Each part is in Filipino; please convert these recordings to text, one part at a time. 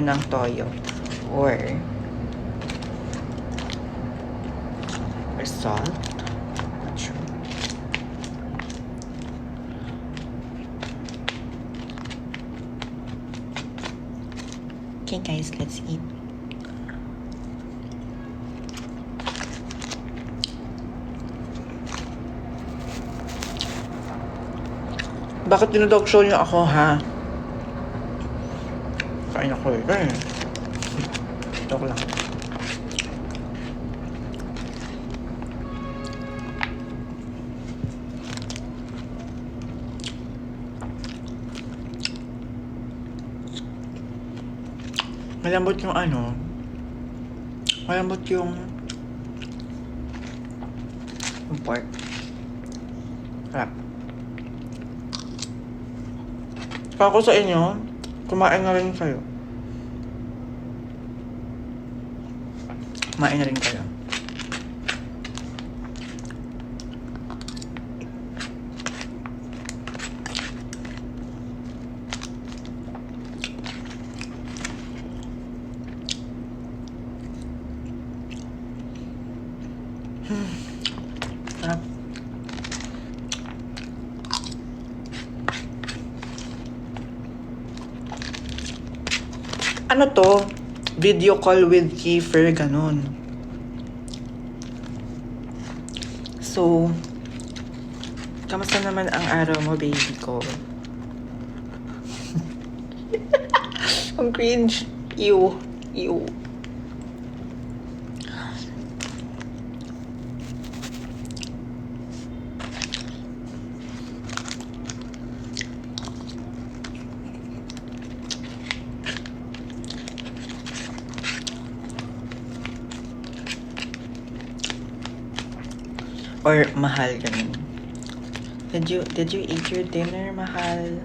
ng toyo or salt. Not sure. Okay guys, let's eat. Bakit dinodog show niyo ako, ha? Kain ako eh. Joke lang. Malambot yung ano. Malambot yung pork. Harap. Ako sa inyo, kumain na rin kayo. Kumain na rin kayo. Sarap. Ano to? Video call with Kiefer, ganun. So, kamusta naman ang araw mo, baby ko? Ang cringe. Ew. Ew. Or mahal ganun. Did you eat your dinner, mahal?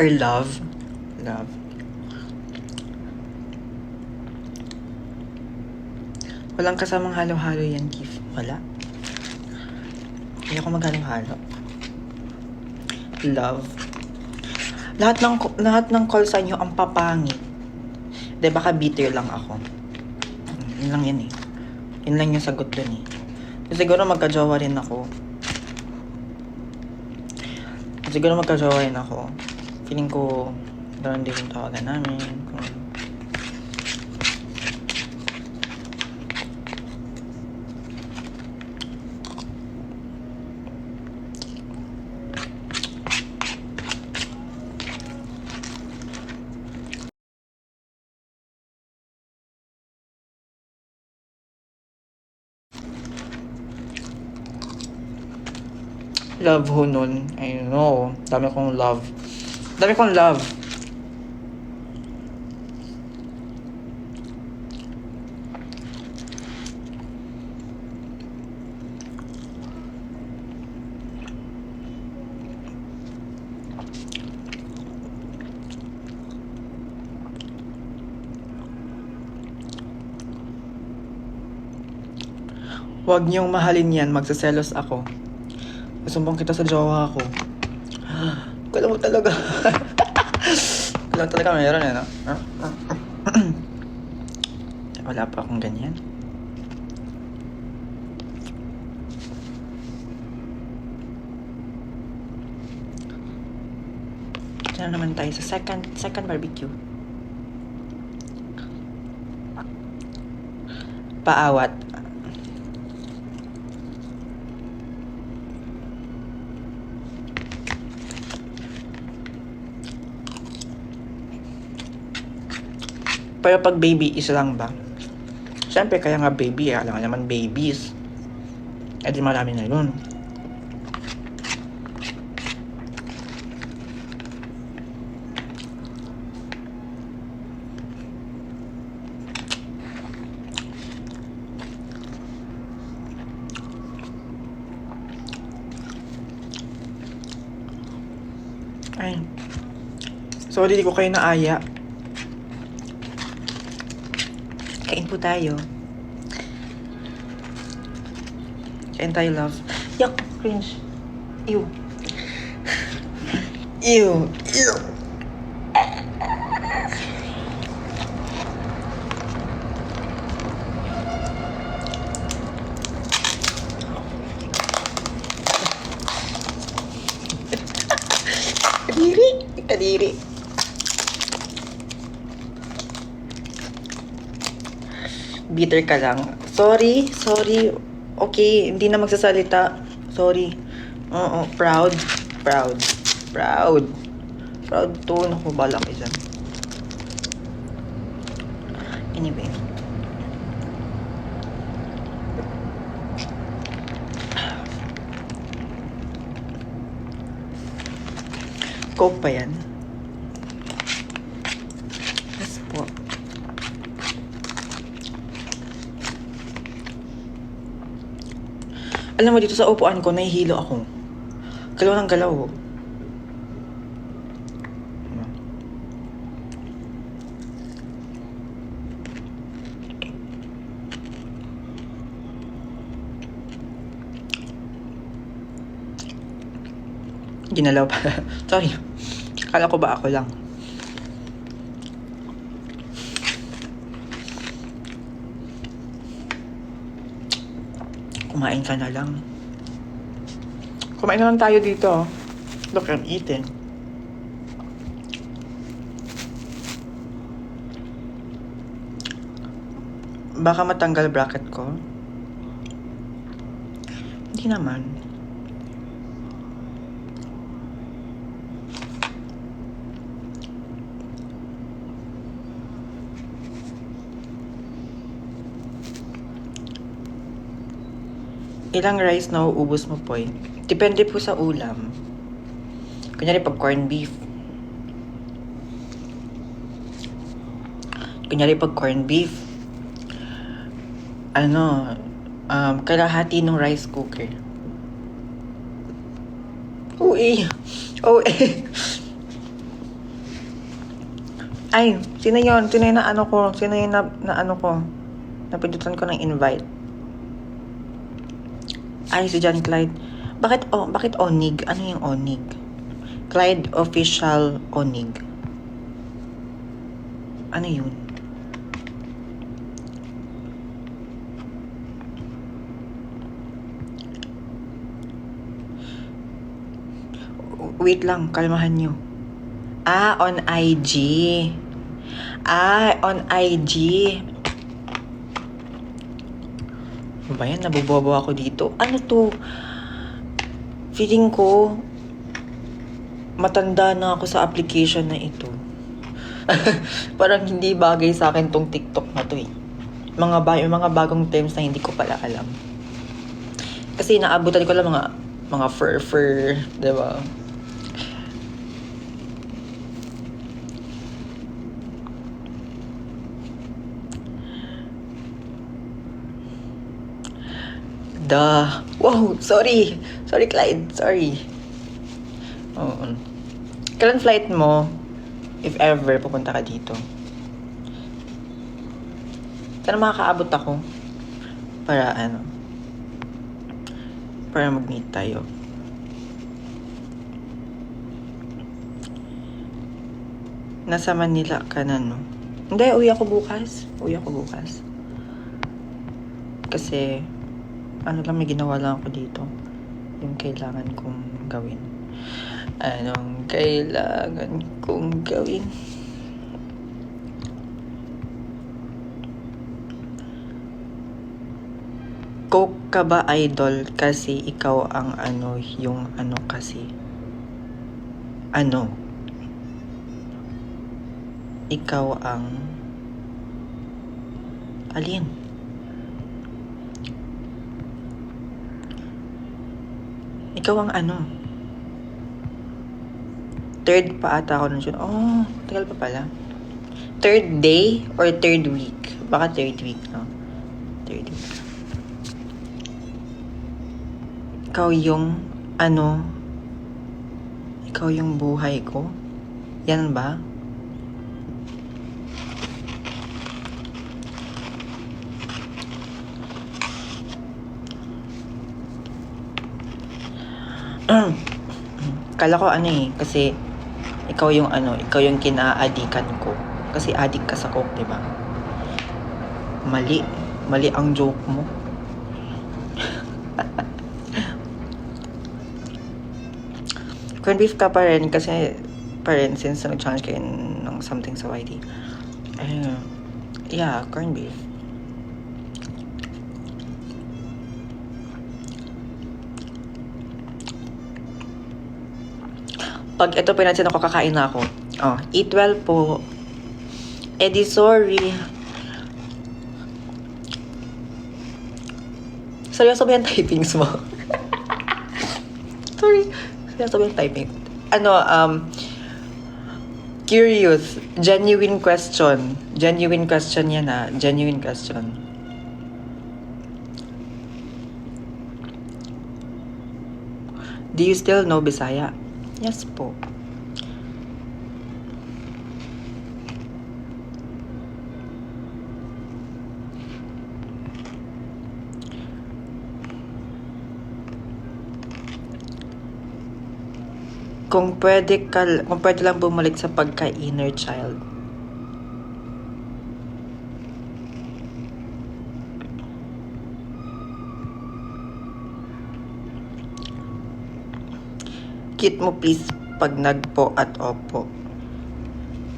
Or love? Love. Walang kasamang halo-halo yan, Kif. Wala. Hindi ako maghalo-halo. Love. Lahat ng call sa inyo ang papangit. Di baka bitter lang ako. Yun lang yan eh. Yun lang yung sagot dun eh. Siguro magka-jowa rin ako. Feeling ko, doon din yung tawagan namin. Love ho nun. I know. Dami kong love. Huwag niyong mahalin yan. Magsaselos ako. Sumbong kita sa jowa ko. Kala mo talaga. Kala mo talaga mayroon eh, no? Wala pa akong ganyan. Diyan naman tayo sa second barbecue. Paawat. Pero pag baby, isa lang ba? Siyempre, kaya nga baby, alam nga naman babies. Eh di marami na yun. Ay. Sorry, di ko kayo naaya. Kain po tayo. Kain tayo, love. Yuck, cringe. Ew. Ew. Ew. Kadiri. Kadiri. Bitter ka lang. Sorry. Sorry. Okay, hindi na magsasalita. Sorry. Oo, proud. Proud. Proud. Proud to. Naku, bala kayo dyan. Anyway. Coke pa yan? Yes po. Alam mo, dito sa upuan ko, nahihilo ako. Galaw ng galaw. Ginalaw pa. Sorry. Akala ko ba ako lang? Kumain ka na lang. Kumain na lang tayo dito. Look, I'm eating. Baka matanggal bracket ko? Hindi naman. Ilang rice na uubos mo, Poy? Depende po sa ulam. Kunyari pag corned beef. Kalahati ng rice cooker. Uy! Oh, eh. Ay, sino yun? Sino yung na ano ko? Sino yung na ano ko? Napindutan ko ng invite. Ay, si John Clyde. Bakit Onig? Ano yung Onig? Clyde Official Onig. Ano yun? Wait lang, kalmahan nyo. On IG. On IG. Ano ba yan? Nabubobo ako dito. Ano to? Feeling ko matanda na ako sa application na ito. Parang hindi bagay sa akin tong TikTok na to eh. Yung mga bagong terms na hindi ko pala alam. Kasi naabutan ko lang mga fur, diba? Wow, sorry. Sorry, Clyde. Sorry. Oo. Kailan flight mo? If ever, pupunta ka dito. Sana makakaabot ako. Para mag-meet tayo. Nasa Manila ka na, no? Hindi, uwi ako bukas. Kasi may ginawa lang ako dito. Yung kailangan kong gawin. Anong kailangan kong gawin? Coke ka ba, idol? Kasi ikaw ang kasi. Ikaw ang alin? Ikaw ang third pa ata ako nun. Oh, tagal pa pala. Third day or third week? Baka third week, no? Third week. Ikaw yung Ikaw yung buhay ko? Yan ba? Kala ko ano eh, kasi ikaw yung kinaadikan ko. Kasi adik ka sa coke, di ba? Mali ang joke mo. Corned beef ka pa rin kasi since nag-challenge kayo ng something sa YT. Yeah, corned beef. Pag ito pinansin ako, kakain na ako. Oh, eat well po. Eddie, sorry. Seryoso ba yung typings mo? Sorry. Seryoso ba yung typing? Curious. Genuine question. Genuine question yan ah. Genuine question. Do you still know Bisaya? Yes po. Kung pwede lang bumalik sa pagka-inner child. Cute mo please pag nagpo at opo.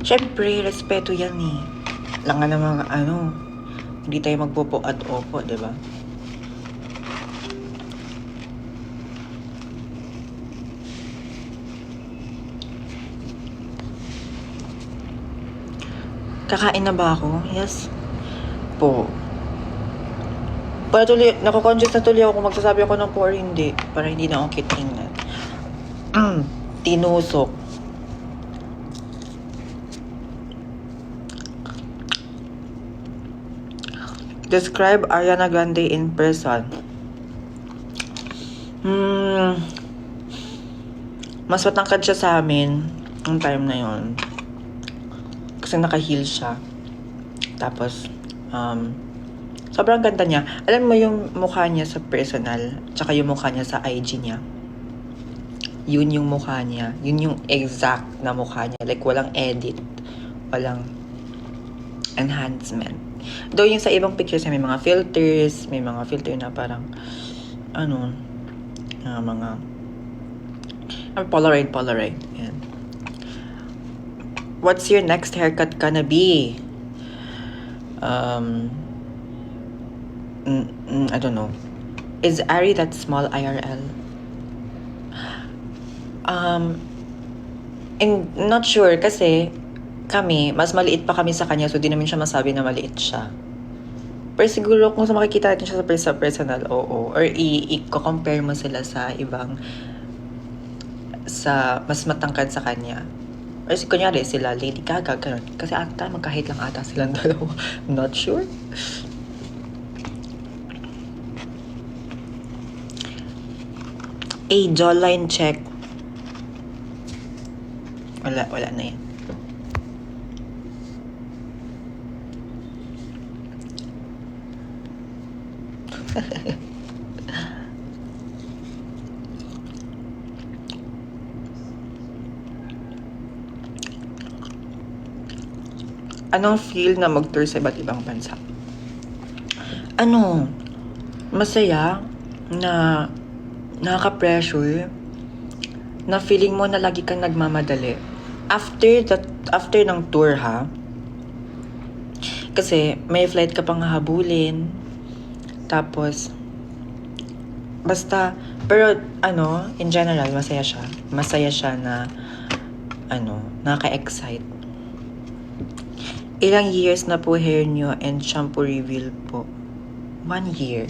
Siyempre, respeto yan eh. Langan ng mga hindi tayo magpo at opo, di ba? Kakain na ba ako? Yes po. Para tuloy, nako-conscious na tuloy ako kung magsasabi ako ng po or hindi. Para hindi na ako kitingnan. Tinusok. Describe Ariana Grande in person. Mas matangkad siya sa amin yung time na yon. Kasi naka-heel siya. Tapos, sobrang ganda niya. Alam mo yung mukha niya sa personal, tsaka yung mukha niya sa IG niya. Yun yung mukha niya. Yun yung exact na mukha niya. Like, walang edit. Walang enhancement. Though yung sa ibang pictures, may mga filters. May mga filter na parang, mga Polaroid. Yan. What's your next haircut gonna be? I don't know. Is Ari that small IRL? Not sure kasi kami, mas maliit pa kami sa kanya so di namin siya masabi na maliit siya. Pero siguro kung makikita natin siya sa personal, oo. Or i-compare mo sila sa ibang sa mas matangkad sa kanya. Or kunyari sila Lady Gaga, ganun. Kasi ata magkahit lang ata silang dalawa. Not sure. Jawline check. Wala na yan. Anong feel na mag-tour sa iba't ibang bansa? Masaya na nakaka-pressure na feeling mo na lagi kang nagmamadali. After ng tour ha, kasi may flight ka pang hahabulin, tapos basta, pero in general, masaya siya na naka-excite. Ilang years na po hair nyo and shampoo reveal po? 1 year.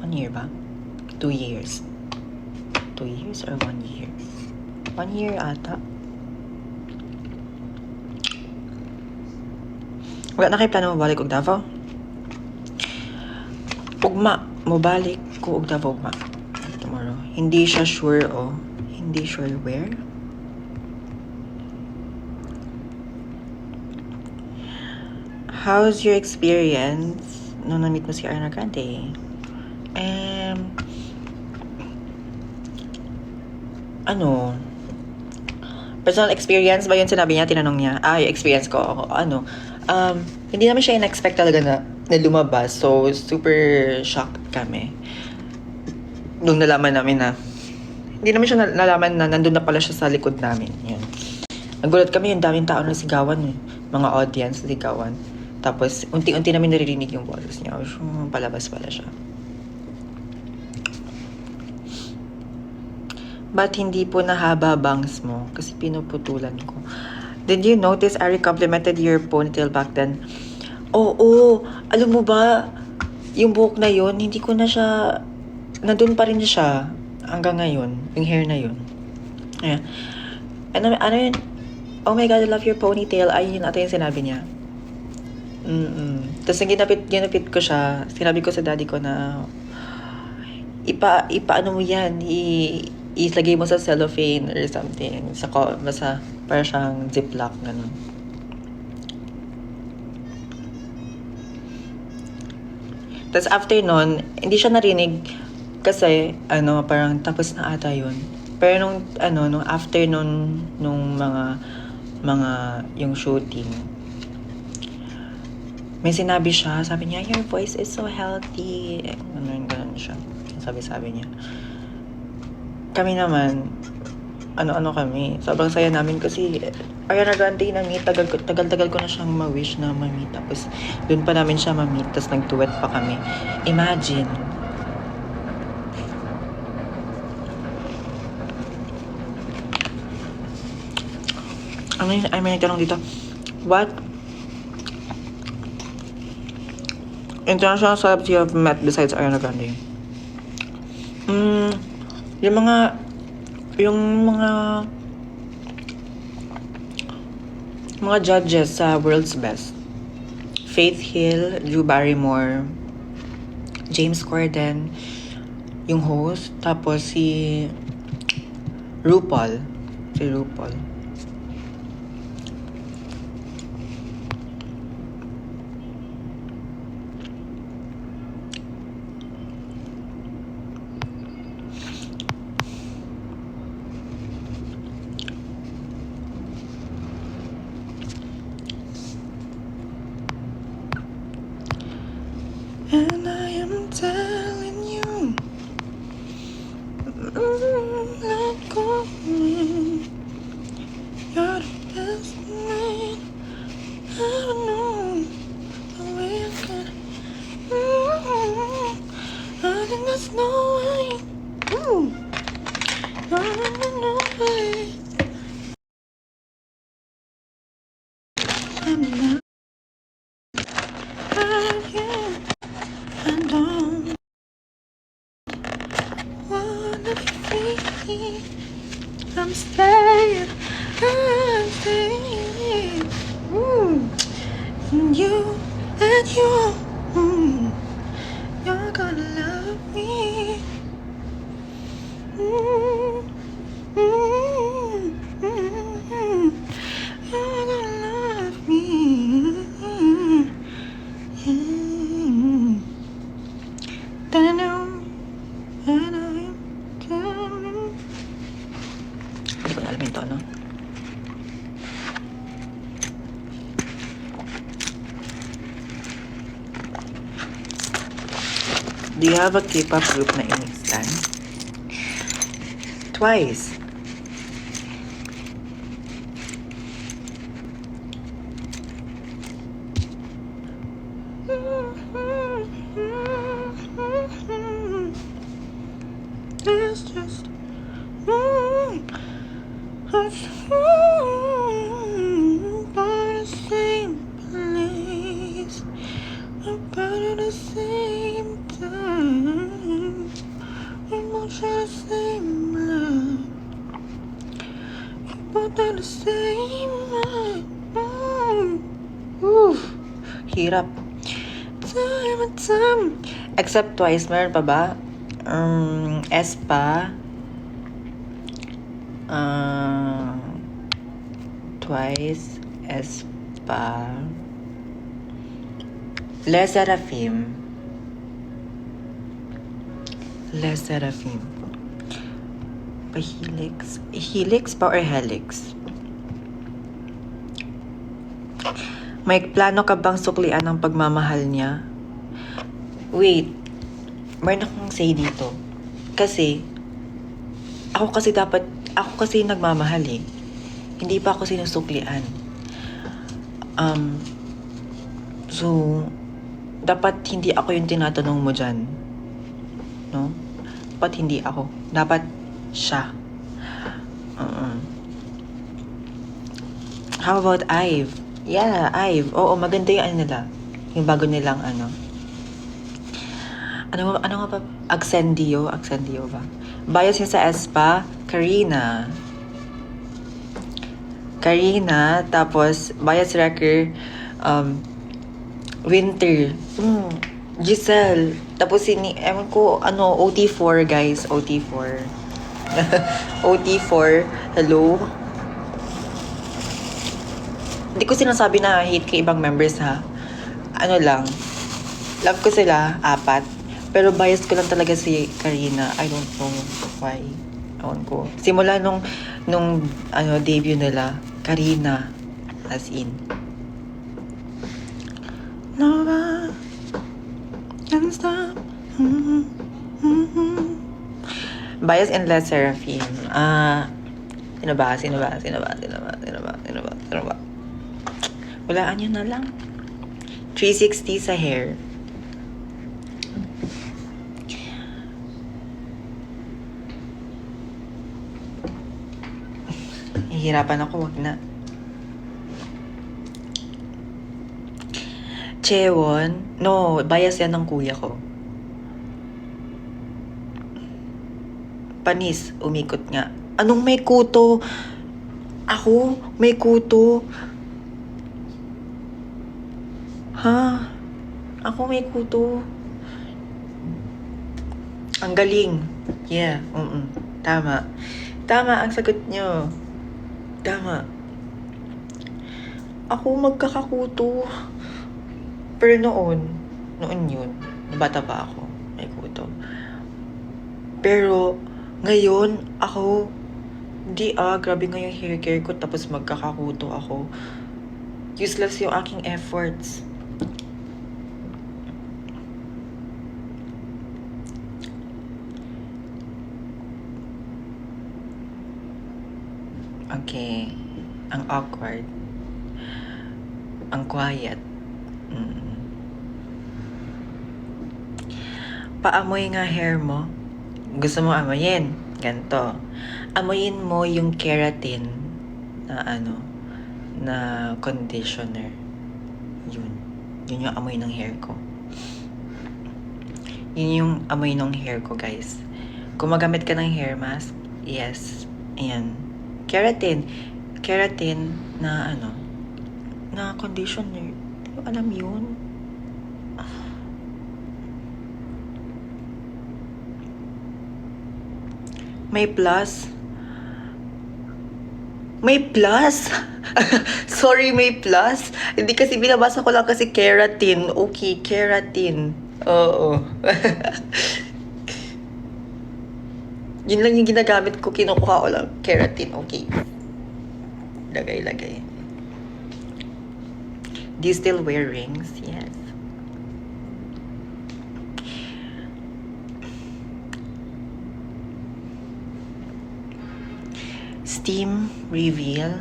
1 year ba? 2 years. 2 years or 1 year? 1 year ata. Wala na kayo plano mabalik og Davao? Ugma, mabalik ko og Davao ugma. Tomorrow. Hindi siya sure hindi sure where. How's your experience nung na-meet mo si Ariana Grande? Personal experience ba yun sinabi niya, tinanong niya? Yung experience ko, hindi naman siya in-expect talaga na lumabas. So, super shocked kami. Nung nalaman namin na, hindi naman siya nalaman na nandun na pala siya sa likod namin. Yun. Nagulat kami, yung daming tao na sigawan eh. Mga audience sigawan. Tapos, unti-unti namin naririnig yung boses niya. Palabas pala siya. Ba't hindi po nahaba bangs mo? Kasi pinuputulan ko. Did you notice Ari complimented your ponytail back then? Oo. Alam mo ba, yung buhok na yun, hindi ko na siya, nandun pa rin siya hanggang ngayon. Yung hair na yun. Ayan. Ano yun? Oh my God, I love your ponytail. Ay, yun ata yung sinabi niya. Tapos ginapit ko siya. Sinabi ko sa daddy ko na, ipaano mo yan, ilagay mo sa cellophane or something. Basta para siyang ziplock, ganun. Tapos after nun, hindi siya narinig kasi, parang tapos na ata yun. Pero nung after nung mga yung shooting, may sinabi siya, sabi niya, your voice is so healthy. Ganun siya. Sabi niya. Kami naman, kami. Sobrang saya namin kasi Ariana Grande na-meet. Tagal-tagal ko na siyang ma-wish na ma-meet. Tapos, dun pa namin siya ma-meet. Tapos, nag-duet pa kami. Imagine. May tanong dito. What international celebrity you have met besides Ariana Grande? Yung mga judges sa World's Best. Faith Hill, Drew Barrymore, James Corden, yung host, tapos si RuPaul. And I am telling you, let go of me. You're the best man I ever known. The way I can, I think there's no way. No way. I'm not. I don't wanna be. I'm staying. You and you, you're gonna love me. You're gonna love me. Hindi ko na alam ito, no? Do you have a K-pop group na in-stan? Twice. It's just by the same place, about at the same time, we won't share the same love, both at the same time. Hirap. Time. Except Twice, meron pa ba? Espa, Twice, Espa, Les Serafim. Les Serafim. Helix? Helix pa or Helix? May plano ka bang suklian ang pagmamahal niya? Wait, meron akong say dito. Kasi, ako kasi nagmamahal eh. Hindi pa ako sinusuklian. So, dapat hindi ako yung tinatanong mo dyan. No? Dapat hindi ako. Dapat siya. How about Ive? Yeah, Ive. Oo, maganda yung ano nila. Yung bago nilang ano. Ano nga ba? Axendio ba? Bias yun sa Espa. Karina, tapos bias wrecker, Winter. Giselle. Tapos ewan ko, OT4 guys. OT4. OT4. Hello? Hindi ko sinasabi na hate kay ibang members ha. Ano lang. Love ko sila, 4. Pero bias ko lang talaga si Karina. I don't know why. Ewan ko. Simula nung debut nila, Karina. As in. No one can stop. Bias and Les Serafim. Sino ba? Walaan nyo na lang. 360 sa hair. Hihirapan ako, wag na. Chewon? No, bias yan ng kuya ko. Panis, umikot nga. Anong may kuto? Ako? May kuto? Ha? Ako may kuto. Ang galing. Yeah, Tama. Tama ang sagot nyo. Tama. Ako magkakakuto. Pero noon yun, bata pa ako, may kuto. Pero, ngayon, ako, grabe nga yung hair care ko, tapos magkakakuto ako. Useless yung aking efforts. Okay. Ang awkward. Ang quiet. Paamoy nga hair mo. Gusto mo amoyin? Ganto. Amoyin mo yung keratin na conditioner. Yun yung amoy ng hair ko. Yun yung amoy ng hair ko, guys. Kung magamit ka ng hair mask, yes. Ayan. Keratin na na conditioner. Alam yun? May plus? Sorry, may plus? Hindi kasi binabasa ko lang kasi keratin. Okay, keratin. Oo. Yun lang yung ginagamit ko. Kinukuha ko lang. Keratin. Okay. Lagay. Do you still wear rings? Yes. Steam reveal.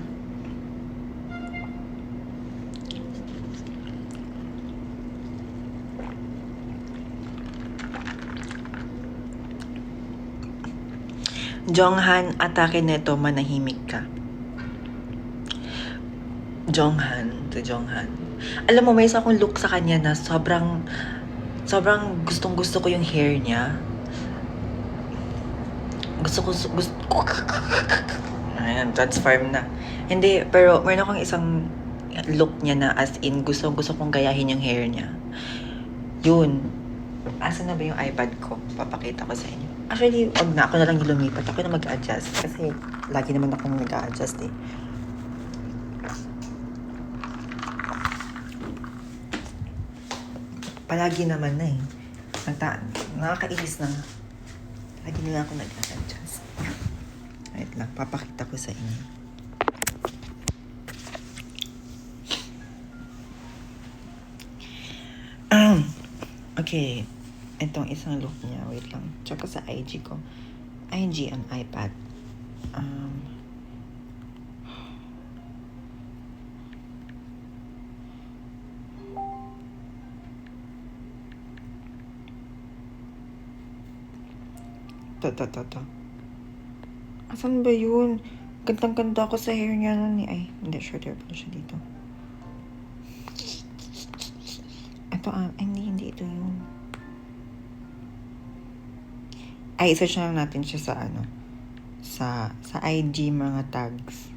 Jonghan, atake neto, manahimik ka. Jonghan. Alam mo, may isa akong look sa kanya na sobrang gustong-gusto ko yung hair niya. Gusto. Ayan, transform na. Hindi, pero meron akong isang look niya na as in, gusto kong gayahin yung hair niya. Yun. Asa na ba yung iPad ko? Papakita ko sa inyo. Actually, wag na. Ako na lang yung lumipat. Ako na mag-adjust. Kasi lagi naman akong nag-a-adjust eh. Palagi naman na eh. Nakakainis na. Lagi na lang ako nag-a-adjust. Wait lang, papakita ko sa inyo. Okay. Itong isang look niya. Wait lang. Tsaka sa IG ko. IG on iPad. To. Asan ba yun? Gandang-ganda ako sa hair niya nun eh. Ay, hindi. Shorter pala siya dito. Ito hindi ito yun. Ay, search na lang natin siya sa sa IG mga tags.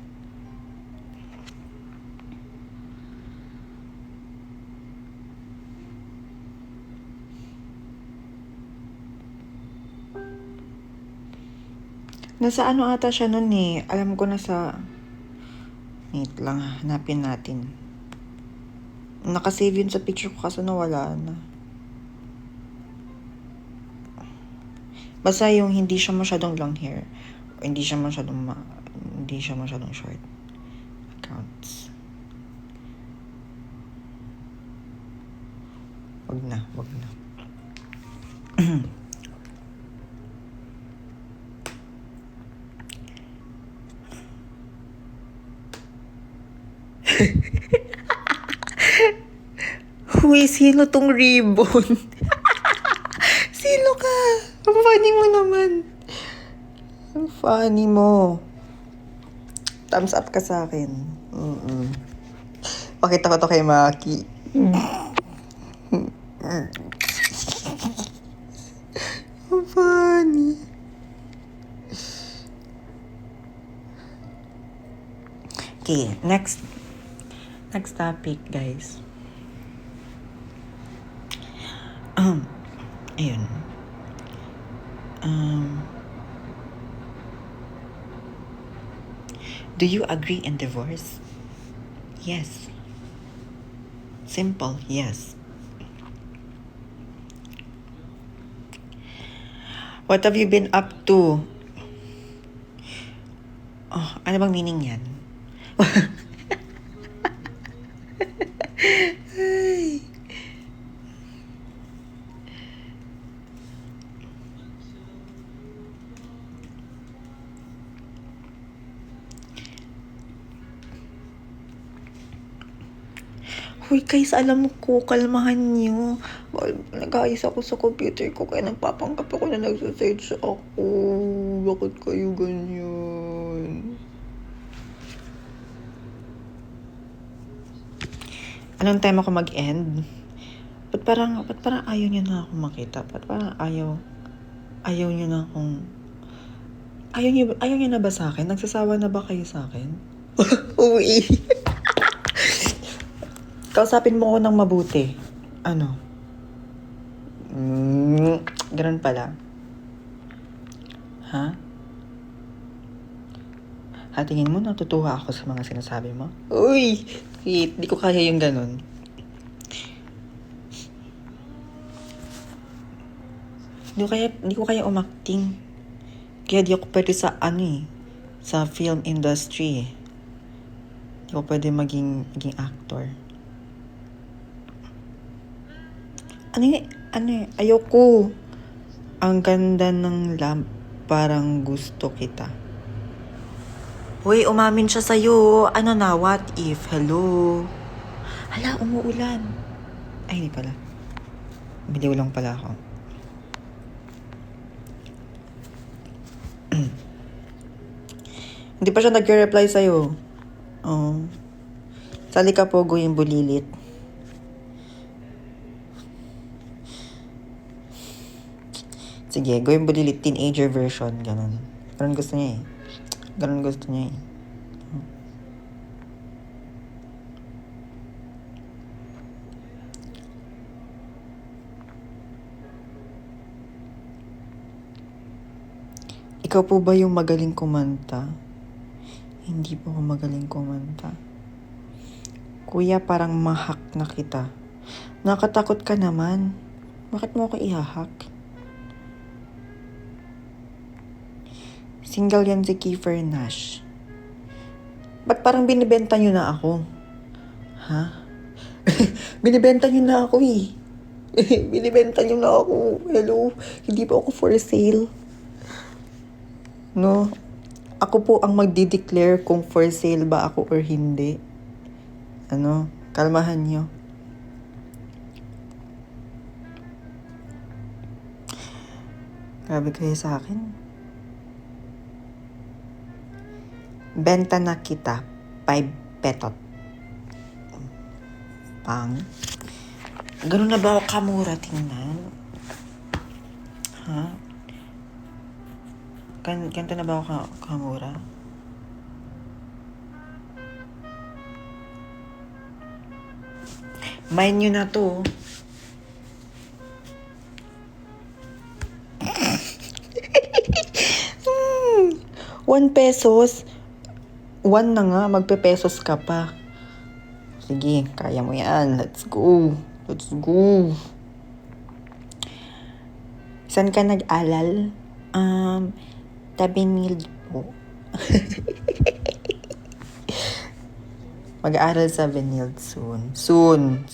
Nasa ata siya nun eh. Alam ko na sa... Wait lang, hanapin natin. Nakasave yun sa picture ko kaso nawala na. Basta yung hindi siya masyadong long hair. O hindi siya masyadong short. Accounts. Wag na. Uy, sino tong ribbon? Sino ka? Ang funny mo naman. Ang funny mo. Thumbs up ka sa akin. Pakita ko to kay Maki. Ang funny. Okay, next topic, guys. Ayun. Do you agree in divorce? Yes. Simple, yes. What have you been up to? Oh, ano bang meaning yan? Ay. Hoy guys, alam ko, kalmahan niyo. Nag-aayos ako sa computer ko kaya nagpapanggap ako na nagsasearch ako. Bakit kayo ganyan? Anong time ako mag-end? Ba't parang ayaw niyo na ako makita? Ba't parang ayaw niyo na akong... Ayaw niyo na ba sa akin? Nagsasawa na ba kayo sa akin? Uwi. Kausapin mo ko ng mabuti. Ano? Ganun pala. Ha? Tingin mo natutuwa ako sa mga sinasabi mo? Uy! Di ko kaya yung ganun. Di ko kaya umakting. Kaya di ako pwede sa sa film industry. Di ko pwede maging actor. Ayoko. Ang ganda ng lamp, parang gusto kita. Uy, umamin siya sa'yo. Ano na, what if? Hello? Hala, umuulan. Ay, hindi pala. Biliw lang pala ako. Hindi pa siya nag-reply sa'yo. Oh. Sali ka po, yung bulilit. Sige, gawin bulilit, teenager version, ganun. Ganun gusto niya eh. Ikaw po ba yung magaling kumanta? Hindi po ako magaling kumanta. Kuya, parang mahak na kita. Nakatakot ka naman. Bakit mo ako ihahak? Single yan si Kiefer Nash. Ba't parang binibenta nyo na ako? Ha? Binibenta nyo na ako eh. Binibenta nyo na ako. Hello? Hindi pa ako for sale. No? Ako po ang magdi-declare kung for sale ba ako or hindi. Ano? Kalmahan nyo. Grabe kayo sa akin. Benta na kita. 5 petot. Pang. Ganun na ba ako kamura? Tingnan. Ha? Ganito na ba ako kamura? Mind nyo na to. ₱1. 1 na nga, magpe-pesos ka pa. Sige, kaya mo yan. Let's go. Let's go. Saan ka nag-alal? Tabinil po. Mag-aaral sa Benilde soon. Soon.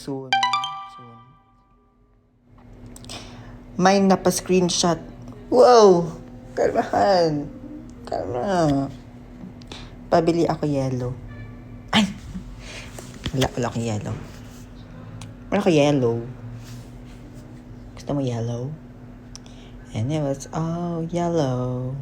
May napa-screenshot. Wow! Kalmahan. Kalma. Pabili ako yellow. Ay! Wala akong yellow. Wala akong yellow. Gusto mo yellow? And it was all yellow.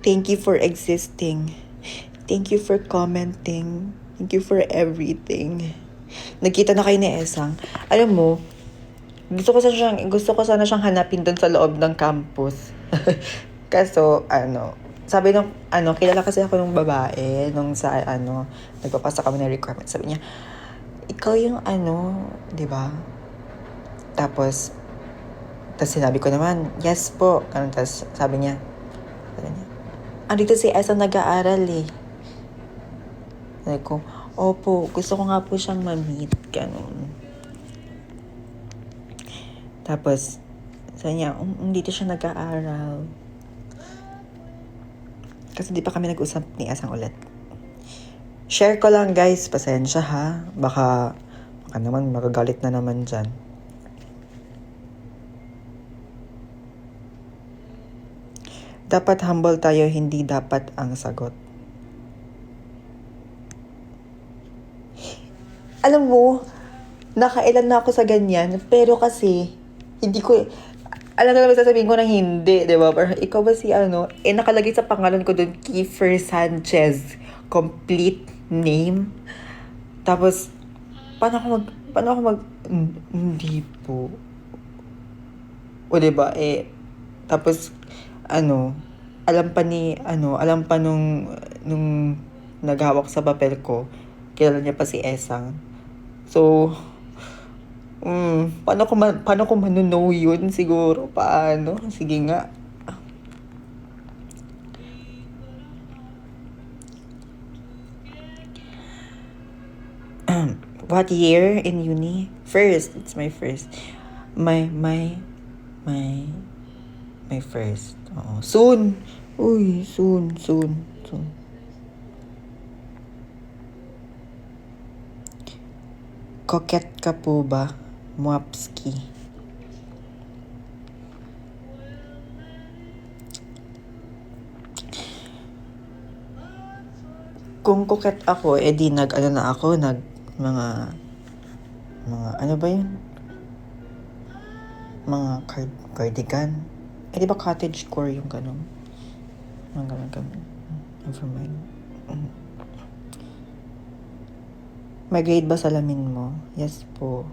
Thank you for existing. Thank you for commenting. Thank you for everything. Nagkita na kayo ni Esang. Alam mo, gusto ko sana siyang hanapin doon sa loob ng campus. Kaso, sabi nung, kilala kasi ako nung babae, nagpapasa kami ng requirement. Sabi niya, ikaw yung di ba? Tapos sinabi ko naman, yes po. Tapos sabi niya, andito si Esa nag-aaral eh. Sabi ko, opo, gusto ko nga po siyang ma-meet. Ganun. Tapos, sabi niya, dito siya nag-aaral. Kasi di pa kami nag-usap ni Esang ulit. Share ko lang guys, pasensya ha. Baka naman magagalit na naman dyan. Dapat humble tayo, hindi dapat ang sagot. Alam mo, nakailan na ako sa ganyan, pero kasi, hindi ko, alam na naman sasabihin ko na hindi, di ba? Pero ikaw ba si nakalagay sa pangalan ko doon, Kiefer Sanchez, complete name. Tapos, paano ako mag, hindi po. O diba, tapos, alam pa nung naghawak sa papel ko, kilala niya pa si Esang. So, paano ko know yun siguro? Paano? Sige nga. What year in uni? First. It's my first. My first. Oo. Soon. Uy, soon. Coquette ka po ba? Mwapski. Kung coquette ako, edi mga ano ba yun? Mga cardigan. Di ba cottage core yung ganun? Mga ganun. Never mind. May grade ba salamin mo? Yes po.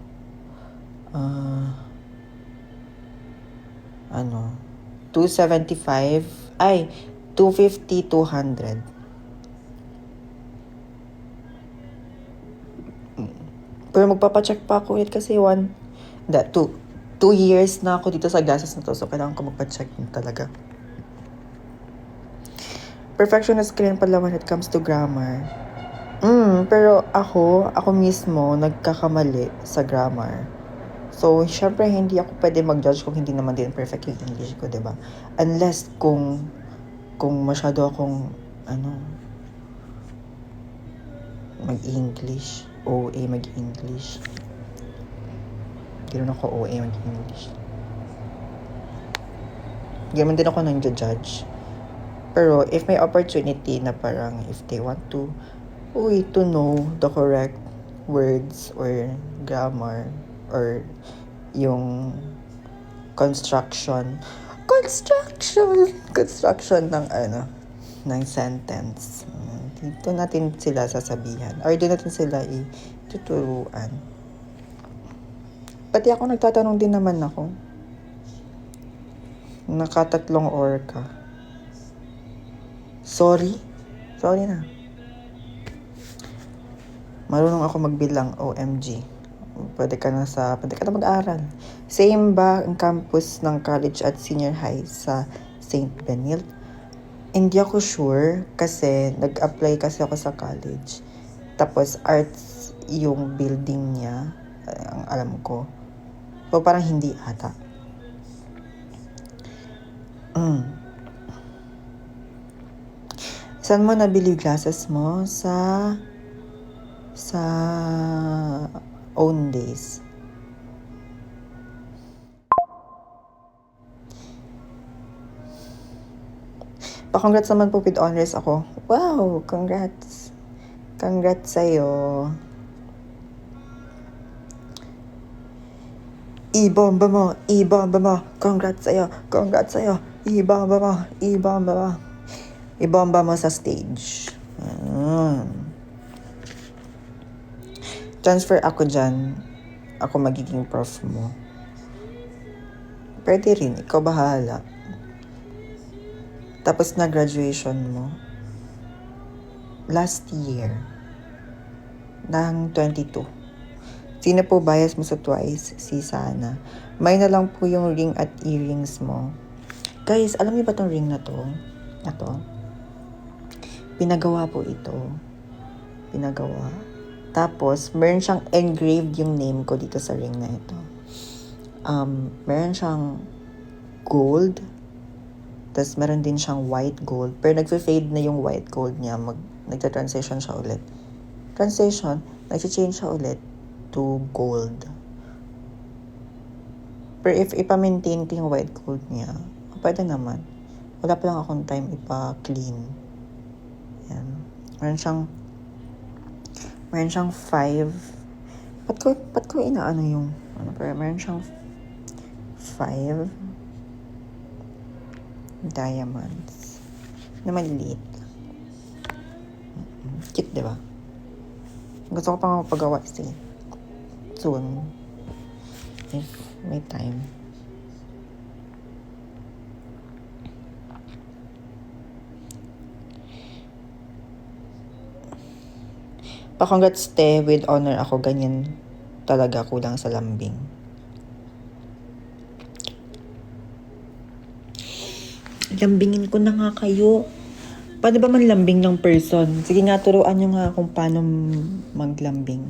275? Ay, 250, 200. Pero magpapacheck pa ako ulit kasi 2 years na ako dito sa glasses na to. So, kailangan ko magpa-check na talaga. Perfectionist ka rin pala when it comes to grammar. Pero ako mismo, nagkakamali sa grammar. So, syempre, hindi ako pwede mag-judge kung hindi naman din perfect yung English ko, diba? Unless kung masyado akong, mag-English. OA mag-English. Ganoon ako OA mag-English. Ganun din ako nang judge. Pero if may opportunity na parang if they want to know the correct words or grammar or yung construction ng sentence. Dito natin sila sasabihan or dito natin sila ituturuan. Pati ako nagtatanong din naman ako. Nakatatlong or ka. Sorry na. Marunong ako magbilang, OMG. Pwede ka na mag-aral. Same ba ang campus ng college at senior high sa St. Benilde? Hindi ako sure kasi nag-apply kasi ako sa college. Tapos arts yung building niya, ang alam ko. So parang hindi ata. Saan mo nabili glasses mo? Sa Owndays. Pa-congrats naman po with honors ako. Wow, congrats. Congrats sa'yo. I-bomba mo. Congrats sa'yo. I-bomba mo sa stage. Transfer ako dyan. Ako magiging prof mo. Pwede rin. Ikaw bahala. Tapos na graduation mo. Last year. Ng 22. Sino po bias mo sa Twice? Si Sana. May na lang po yung ring at earrings mo. Guys, alam niyo ba tong ring na to? Pinagawa po ito. Tapos, meron siyang engraved yung name ko dito sa ring na ito. Meron siyang gold. Tapos, meron din siyang white gold. Pero nagfe-fade na yung white gold niya. Nagta-transition siya ulit. Nag-change siya ulit to gold. Pero if ipa-maintain ko yung white gold niya, pwede naman. Wala pa lang akong time ipa-clean. Yan. Meron siyang 5. Ba't ko inaano yung pero meron siyang 5 diamonds na maliliit. Cute, diba? Gusto ko pang magpagawa soon. If may time. Pa-congrats te, with honor ako, ganyan talaga, kulang sa lambing. Lambingin ko na nga kayo. Paano ba manlambing ng person? Sige nga, turuan nyo nga kung paano maglambing.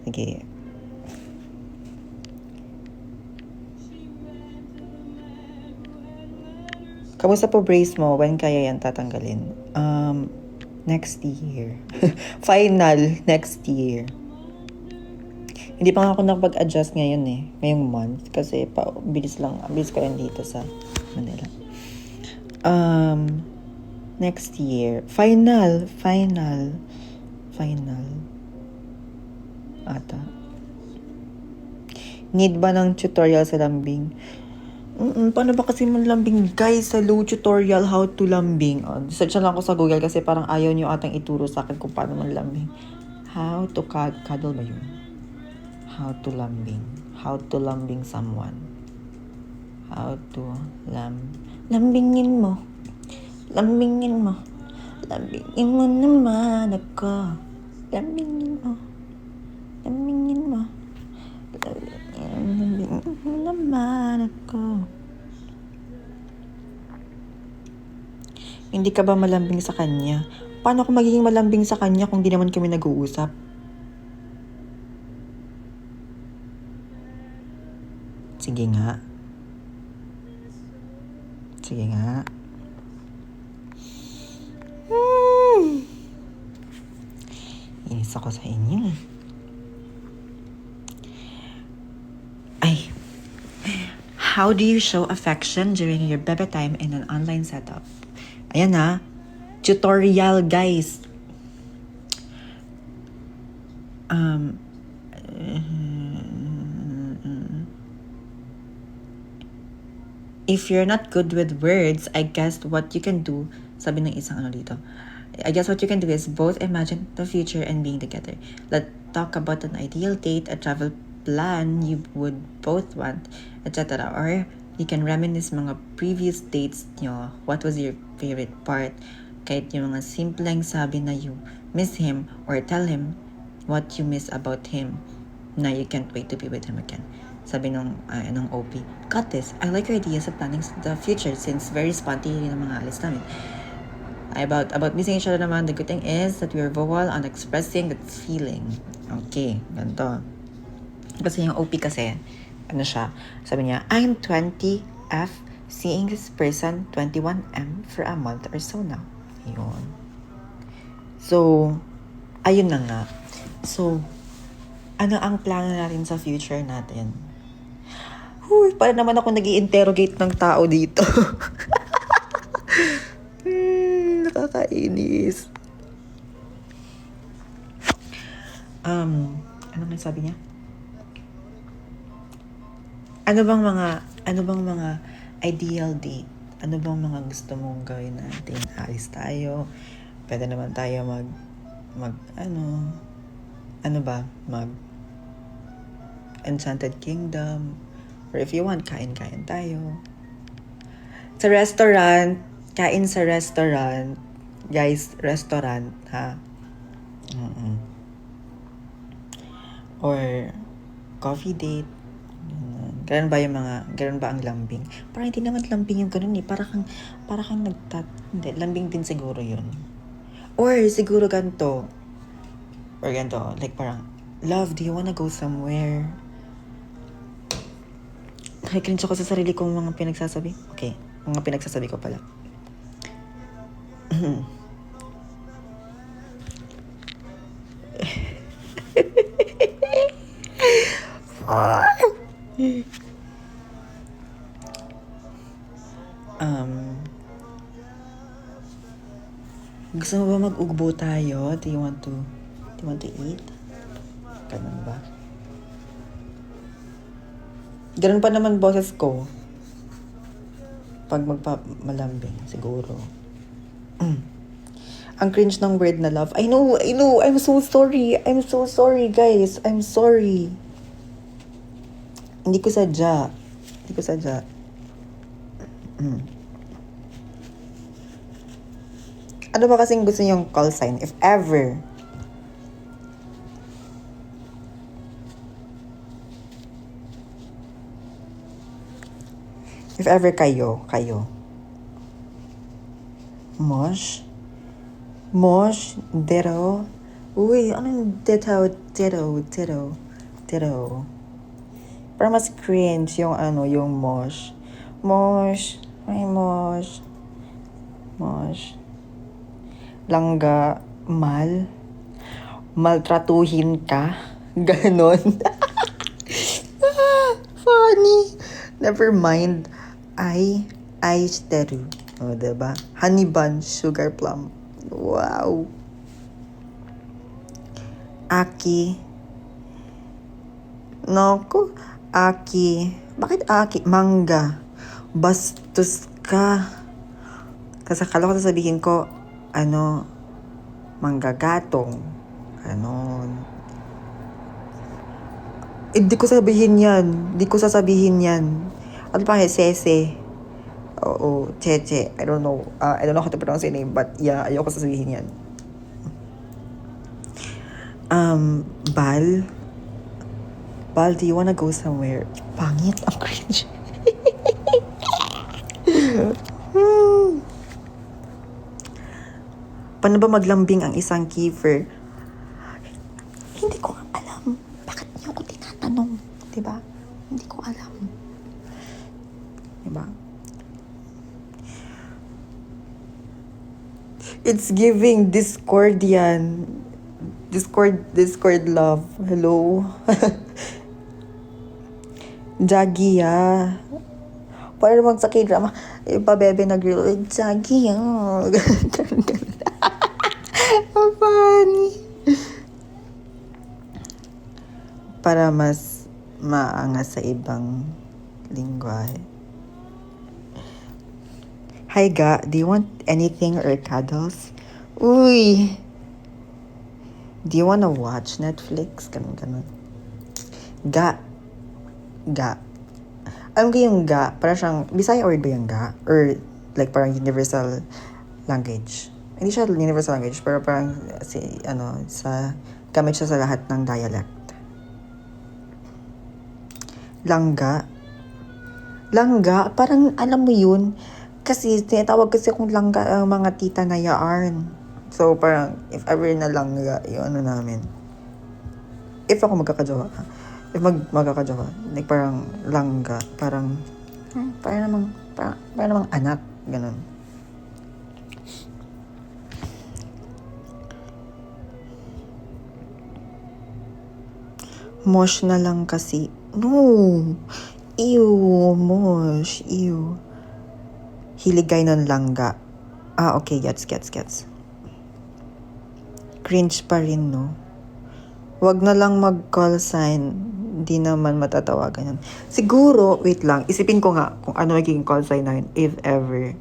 Sige. Kamusta po brace mo? When kaya yan tatanggalin? Next year. Final, next year. Hindi pa nga ako nakapag-adjust ngayon ngayong month. Kasi bilis ko lang dito sa Manila. Next year. Final. Ata. Need ba ng tutorial sa lambing? Paano ba kasi manlambing? Guys, sa low tutorial, how to lambing. Search lang ako sa Google kasi parang ayaw niyo atang ituro sa akin kung paano manlambing. How to cuddle ba yun? How to lambing. How to lambing someone. How to lambingin mo. Lambingin mo naman ako. Lambingin mo. naman ako. Hindi ka ba malambing sa kanya? Paano ako magiging malambing sa kanya kung di naman kami nag-uusap? Sige nga. Sige nga. Inis ako sa inyo. Ay. How do you show affection during your bebe time in an online setup? Ayan na. Tutorial, guys. If you're not good with words, I guess what you can do, sabi ng isang ano dito, I guess what you can do is both imagine the future and being together. Let's talk about an ideal date, a travel plan you would both want, etc. Or you can reminisce mga previous dates nyo. What was your favorite part? Kahit yung mga simpleng sabi na you miss him or tell him what you miss about him na you can't wait to be with him again. Sabi nung OP, got this. I like your ideas of planning the future since very spontaneous ng mga alis namin. About missing each other naman, the good thing is that we are vocal on expressing that feeling. Okay, ganito. Kasi yung OP kasi, ano siya, sabi niya, I'm 20F, seeing this person 21M for a month or so now. Ayun. So, ayun na nga. So, ano ang plano natin sa future natin? Huy, para naman ako nag-i-interrogate ng tao dito. Nakakainis. Ano nga sabi niya? Ano bang mga ideal date? Ano bang mga gusto mong gawin natin? Alis tayo. Pwede naman tayo mag Enchanted Kingdom. Or if you want, kain-kain tayo. Sa restaurant, kain sa restaurant. Guys, restaurant, ha? Or coffee date. Ganun ba ang lambing? Parang hindi naman lambing yung ganun eh. Para kang hindi, lambing din siguro yun. Or siguro ganito. Like parang, love, do you wanna go somewhere? Nakikrinch ako sa sarili kong mga pinagsasabi. Okay, mga pinagsasabi ko pala. Gusto mo ba mag-ugbo tayo? Do you want to eat? Ganun ba? Ganun pa naman boses ko. Pag magpamalambing, siguro. Ang cringe ng word na love. I know. I'm so sorry, guys. I'm sorry. Hindi ko sadya. Ano ba kasing gusto niyong call sign? If ever. If ever kayo. Mosh? Ditto? Uy, anong ditto? Parang mas cringe yung yung mosh. Ay mosh. Langga, maltratuhin ka. Ganon. Funny. Never mind. Teru. O, diba? Honey bun, sugar plum. Wow. Aki. Naku. Aki. Bakit Aki? Mangga. Bastos ka. Kasi akala ko sasabihin ko, manggagatong. Hindi ko sasabihin yan. Ano pa sese? Oo, cheche. I don't know how to pronounce your name, but yeah, ayoko sasabihin yan. Bal. Bal, do you wanna go somewhere? Pangit, ang cringe. Paano ba maglambing ang isang kiefer? Hindi ko alam. Bakit niyo ako tinatanong? Diba? Hindi ko alam. Diba? It's giving Discord yan. Discord love. Hello? Jaggy, ah. Para naman sa K-drama, ipabebe na grill. Jaggy, ah. Ang funny. Para mas maangas sa ibang lingwahe. Hi, Ga. Do you want anything or cuddles? Uy! Do you wanna watch Netflix? Ganun. Ga. Alam ko yung ga, parang siyang, Bisaya word ba yung ga? Or like parang universal language? Hindi siya universal language, pero parang gamit siya sa lahat ng dialect. Langga, parang alam mo yun, kasi tinatawag kasi akong langga ang mga tita na yarn. So parang, if ever na langga, yung ano namin. If ako magkakajowa, like parang langga, parang namang anak, ganun. Mosh na lang kasi. No! Ew, mosh. Ew. Hiligay ng langga. Ah, okay. Gets. Cringe pa rin, no? Wag na lang mag-call sign. Hindi naman matatawagan yan. Siguro, wait lang. Isipin ko nga kung ano magiging call sign namin, if ever.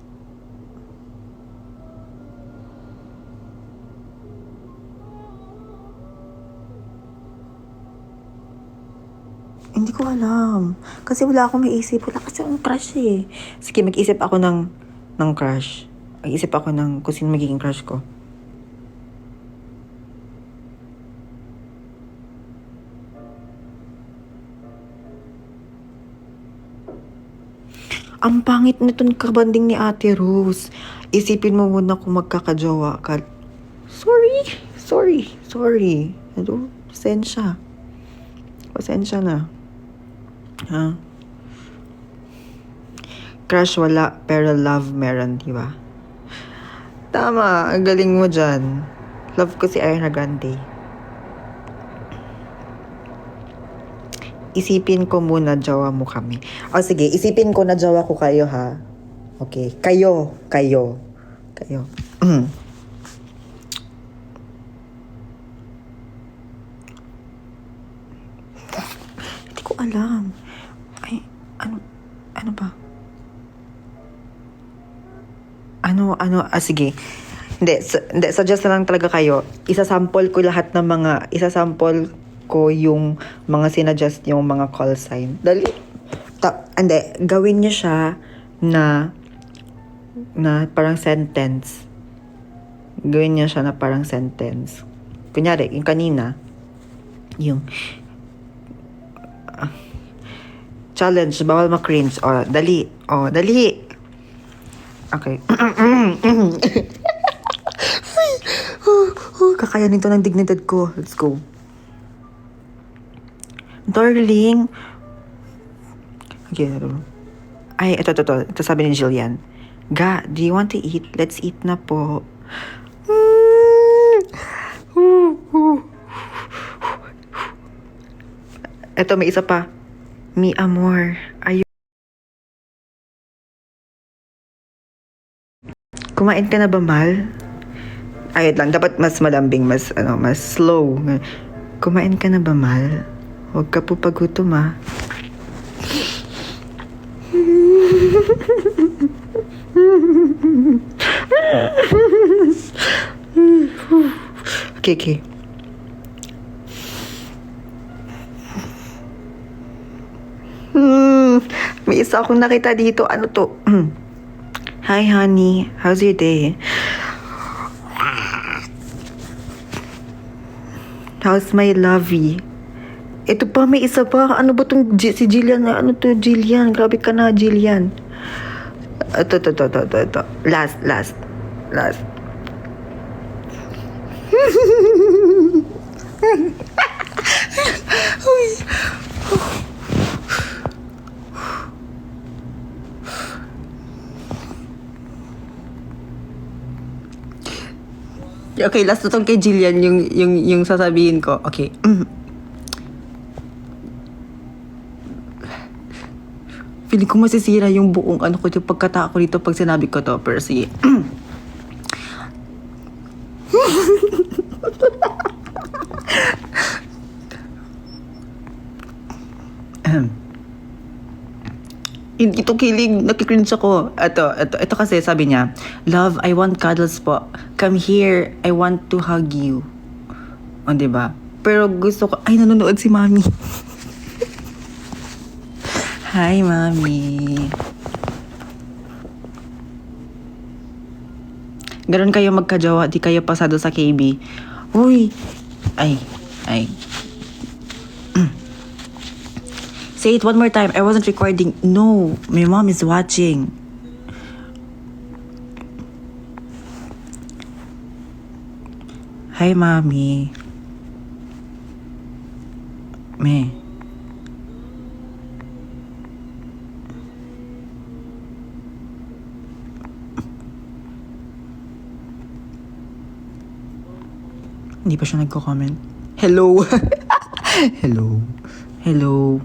Hindi ko alam. Kasi wala akong maisip. Wala kasi akong crush eh. Sige, mag-isip ako ng crush. Mag-isip ako ng kung sino magiging crush ko. Ang pangit nitong kabanding ni Ate Rose. Isipin mo muna kung magkakajowa ka. Sorry. Hello? Pasensya na. Ha? Crush wala, pero love meron, di ba? Tama, ang galing mo dyan. Love ko si Ariana Grande. Isipin ko muna jowa mo kami. O sige, isipin ko na jowa ko kayo, ha? Okay, kayo. Hindi ko alam. Ay, ano ba? Sige. Hindi, suggest na lang talaga kayo. Isasample ko yung mga sinuggest yung mga call sign. Dali. Gawin niyo siya na parang sentence. Gawin niyo siya na parang sentence. Kunyari, yung kanina, yung challenge, bawal ma-cringe. Dali. Okay. Kakayanin to ng dignidad ko. Let's go. Darling. Okay. Ay, ito. Ito sabi ni Jillian. Ga, do you want to eat? Let's eat na po. Ito, may isa pa. Mi amor. Kumain ka na ba, Mal? Ayun lang, dapat mas malambing, mas slow. Kumain ka na ba, Mal? Huwag ka po pagutom, ah. Okay. May isa akong nakita dito. Ano to? Hi, honey. How's your day? How's my lovey? Ito pa, may isa pa. Ano ba tong si Jillian? Ano to, Jillian? Grabe ka na, Jillian. Ito. Last. Okay, last na tong kay Jillian, yung sasabihin ko. Okay. Feeling ko masisira yung buong ano ko, yung pagkatao ko dito pag sinabi ko to, pero sige. Ito kilig, nakikringe ako. Ito kasi sabi niya, "Love, I want cuddles po. Come here, I want to hug you." O, diba? Pero gusto ko, ay, nanonood si Mami. Hi, Mami. Ganon kayo magkajowa, di kayo pasado sa KB. Uy, ay. Say it one more time. I wasn't recording. No, my mom is watching. Hi, Mommy. Me. Hindi pa siya nagko-comment. Hello. Hello.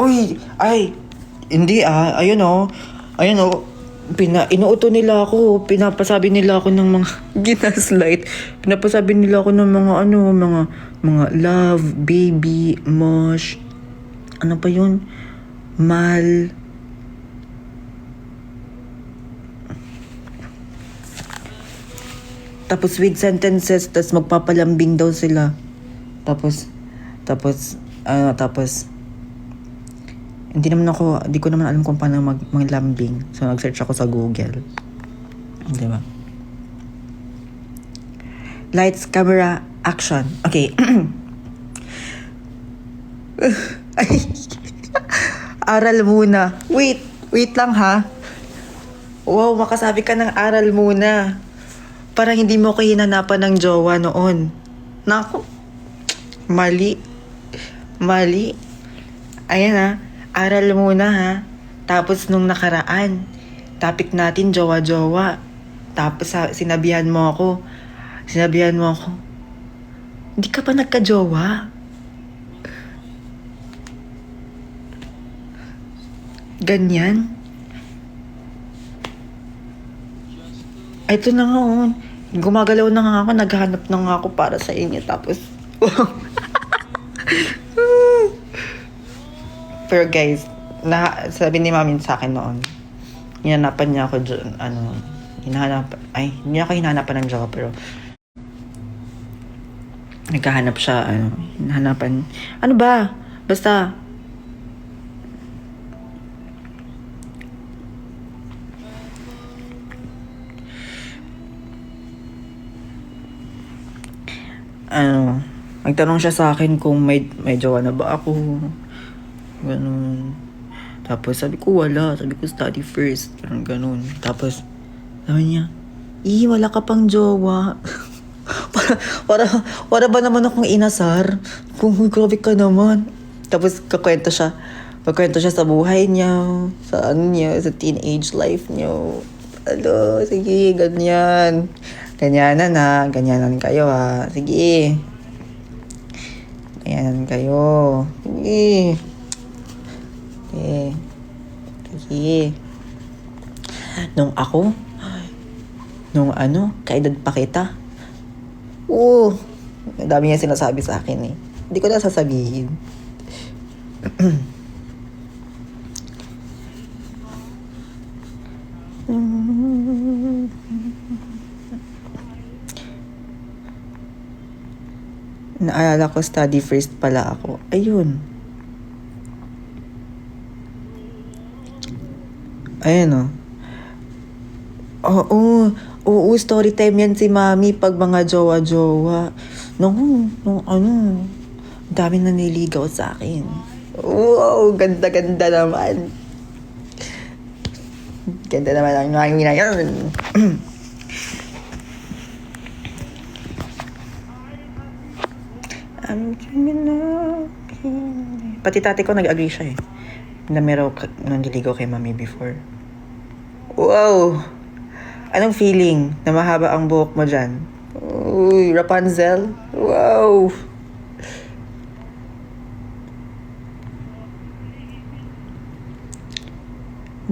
Uy, ay, hindi ayun o, inuuto nila ako, pinapasabi nila ako ng mga ginaslight, pinapasabi nila ako ng mga love, baby, mosh, ano pa yun, mal, tapos with sentences, tapos magpapalambing daw sila, tapos, hindi ko naman alam kung paano maglambing. So, nag-search ako sa Google. Di ba? Lights, camera, action. Okay. Aral muna. Wait lang ha. Wow, makasabi ka ng aral muna. Parang hindi mo ko hinanapan ng jowa noon. Naku. Mali. Ayan ha. Aral muna ha. Tapos nung nakaraan, topic natin jowa-jowa. Tapos sinabihan mo ako, hindi ka pa nagka-jowa. Ganyan. Ay, ito na nga oh. Gumagalaw na nga ako, naghahanap na nga ako para sa inyo. Tapos, pero guys, sabi ni Mami sa akin noon, hinanapan niya ako dyan, hindi ako hinanapan ng jowa, pero naghahanap siya, hinahanapan, ano ba? Basta, nagtanong siya sa akin kung may jowa na ba ako. Ganun. Tapos sabi ko wala. Sabi ko study first. Parang ganun. Tapos sabi niya, wala ka pang jowa. para ba naman akong inasar? Kung grabe ka naman. Tapos kakwento siya sa buhay niya. Sa sa teenage life niya. Sige, ganyan. Ganyanan kayo ha. Sige. Ganyanan kayo. Sige. Sige. Kaedad pa kita. Oo. Ang dami niya sinasabi sa akin eh. Hindi ko na sasabihin. Naalala ko, study first pala ako. Ayun. Ayan o. Oo, oo, story time yan si Mami pag mga jowa-jowa. Nung ano, dami na niligaw sa akin. Wow, ganda-ganda naman. Ganda naman ang Mami na yun. I'm dreaming of you. Pati tati ko nag-agree siya eh. Na meron nanliligaw kay Mami before. Wow! Anong feeling na mahaba ang buhok mo dyan? Uy, Rapunzel. Wow!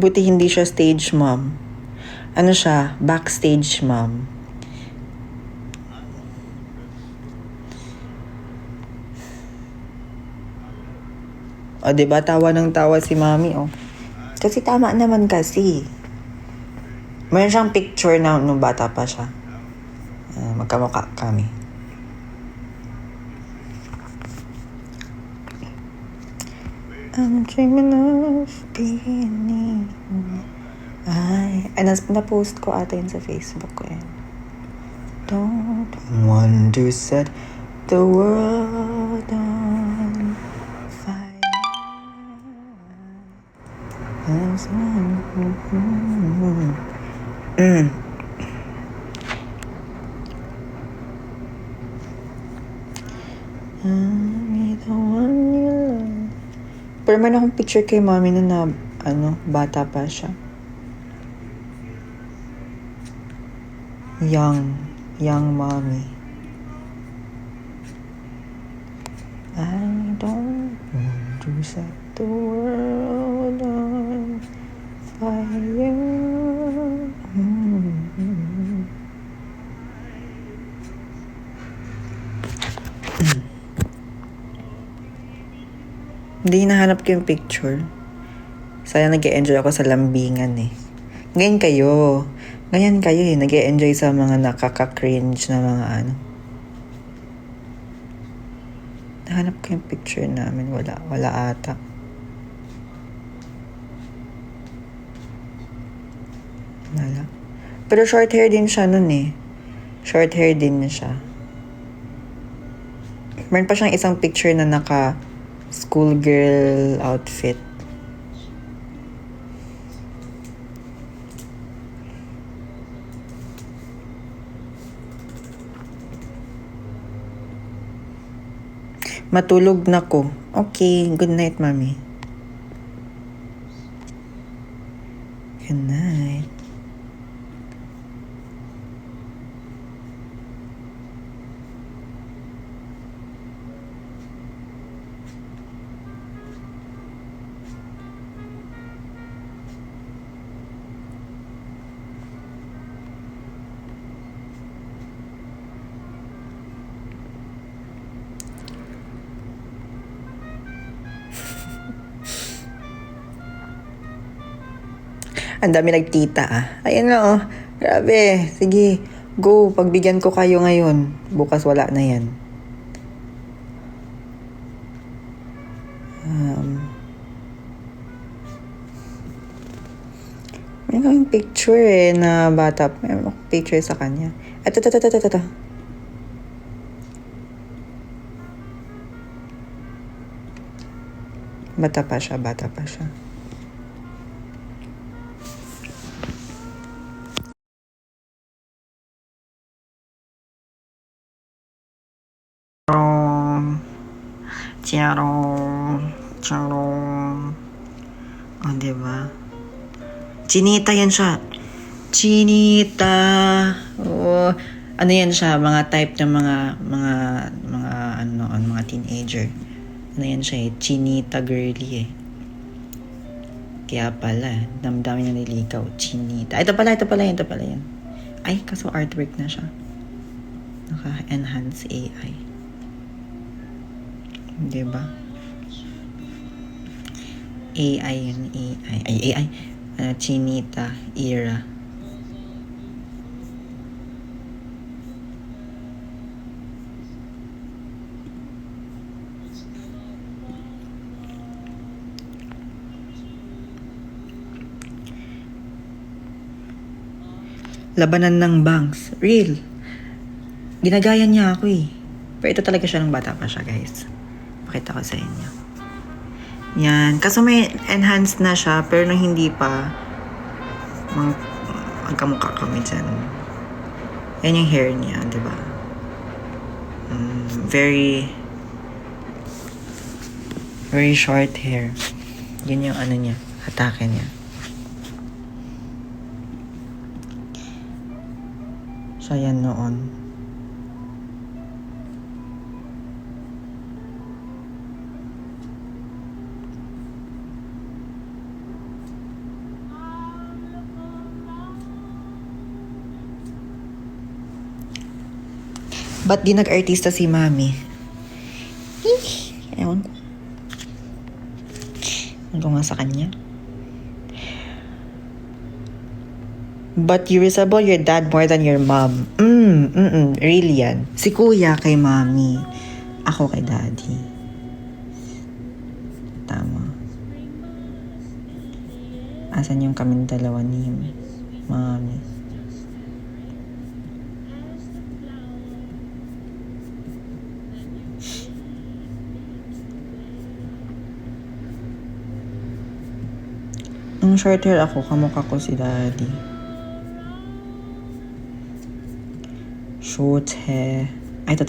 Buti hindi siya stage mom. Ano siya? Backstage mom. O, diba? Tawa ng tawa si Mami, oh. Kasi tama naman kasi. Mayroon siyang picture na nung bata pa siya. Magkamukha kami. I'm dreaming of being you. Ay, na-post ko ata yun sa Facebook ko yan. Don't want to set the world on fire. I'm the one you love. Pero man akong picture kay Mami na bata pa siya. Young Mommy. I don't want to set the world on fire. Hindi nahanap ko yung picture. Sayang nag-e-enjoy ako sa lambingan eh. Ganyan kayo eh. Nag-e-enjoy sa mga nakaka-cringe na mga ano. Nahanap ko yung picture namin. Wala ata. Wala. Pero short hair din siya nun eh. Short hair din siya. Meron pa siyang isang picture na naka schoolgirl outfit. Matulog na ko. Okay, good night, Mami. Good night. Ang dami nagtita ah. Ayan na oh. Grabe. Sige. Go. Pagbigyan ko kayo ngayon. Bukas wala na yan. May kaming picture eh na bata. May picture sa kanya. Ito. Bata pa siya. Charong. Oh, diba? Chinita yan siya. Chinita. Oh, ano yan siya? Mga type ng mga teenager. Ano yan siya eh? Chinita girly eh. Kaya pala, dami na niligaw. Chinita. Ito pala yan. Ay, kaso artwork na siya. Naka-enhance AI. Diba? AI yun, AI. Chinita era. Labanan ng bangs. Real. Ginagaya niya ako eh. Pero ito talaga siya ng bata pa siya, guys. Pakita ko sa inyo. Yan. Kaso may enhanced na siya, pero nung hindi pa, magkamukha kami dyan. Yan yung hair niya, di ba? Very short hair. Yun yung ano niya, atake niya. Siya yan noon. Ba't di nag-artista si Mami? Ewan ko. Ano nga sa kanya? But you resemble your dad more than your mom. Really yan. Si kuya kay Mami. Ako kay Daddy. Tama. Asan yung kaming dalawa ni Mami? Nung short hair ako, kamukha ko si Daddy. Short hair. Ay, ito.